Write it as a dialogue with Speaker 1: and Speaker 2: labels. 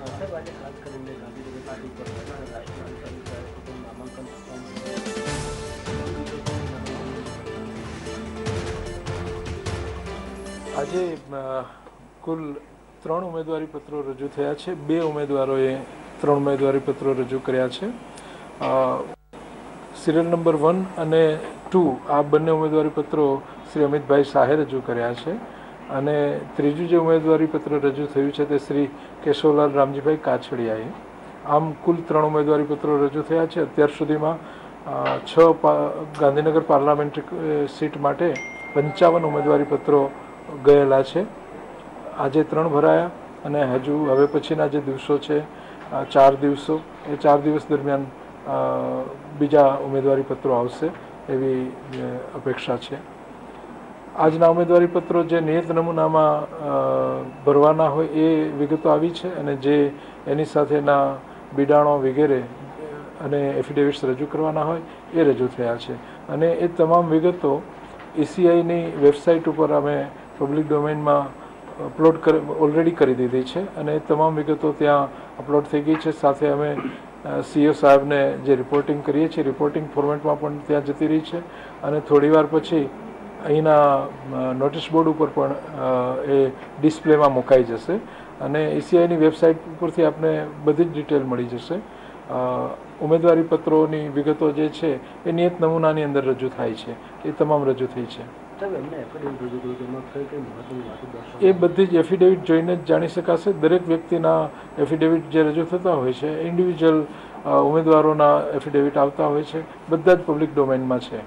Speaker 1: સાહેબ આજે ખાસ કરીને ગાંધીનગર પાર્ટી પર રાષ્ટ્રીય નામાંકન
Speaker 2: આજે કુલ 3 ઉમેદવારી પત્રો રજૂ થયા છે। 2 ઉમેદવારોએ 3 ઉમેદવારી પત્રો રજૂ કર્યા છે। સિરિયલ નંબર 1 અને 2 આ બંને ઉમેદવારી પત્રો શ્રી અમિતભાઈ શાહે રજૂ કર્યા છે અને ત્રીજું જે ઉમેદવારી પત્ર રજૂ થયું છે તે શ્રી કેશવલાલ રામજીભાઈ કાછડિયાએ। આમ કુલ 3 ઉમેદવારી પત્રો રજૂ થયા છે। અત્યાર સુધીમાં 6 ગાંધીનગર પાર્લામેન્ટરી સીટ માટે 55 ઉમેદવારી પત્રો ગયેલા છે। આજે 3 ભરાયા અને હજુ હવે પછીના જે દિવસો છે 4 દિવસો, એ 4 દિવસ દરમિયાન બીજા ઉમેદવારી પત્રો આવશે એવી અપેક્ષા છે। આજના ઉમેદવારી પત્રો જે નિયત નમૂનામાં ભરવાના હોય એ વિગતો આવી છે અને જે એની સાથેના બિડાણો વગેરે અને એફિડેવિટ્સ રજૂ કરવાના હોય એ રજૂ થયા છે અને એ તમામ વિગતો ECIની વેબસાઇટ ઉપર અમે પબ્લિક ડોમેઇનમાં ઓલરેડી કરી દીધી છે અને એ તમામ વિગતો ત્યાં અપલોડ થઈ ગઈ છે। સાથે અમે CO સાહેબને જે રિપોર્ટિંગ કરીએ છીએ રિપોર્ટિંગ ફોર્મેટમાં પણ ત્યાં જતી રહી છે અને થોડીવાર પછી અહીંના નોટિસ બોર્ડ ઉપર પણ એ ડિસ્પ્લેમાં મુકાઈ જશે અને ECIની વેબસાઇટ ઉપરથી આપને બધી જ ડિટેલ મળી જશે। ઉમેદવારી પત્રોની વિગતો જે છે એ નિયત નમૂનાની અંદર રજૂ થાય છે, એ તમામ રજૂ થઈ છે। એ બધી જ એફિડેવિટ જોઈને જ જાણી શકાશે। દરેક વ્યક્તિના એફિડેવિટ જે રજૂ થતા હોય છે ઇન્ડિવિજ્યુઅલ ઉમેદવારોના એફિડેવિટ આવતા હોય છે, બધા જ પબ્લિક ડોમેઇનમાં છે।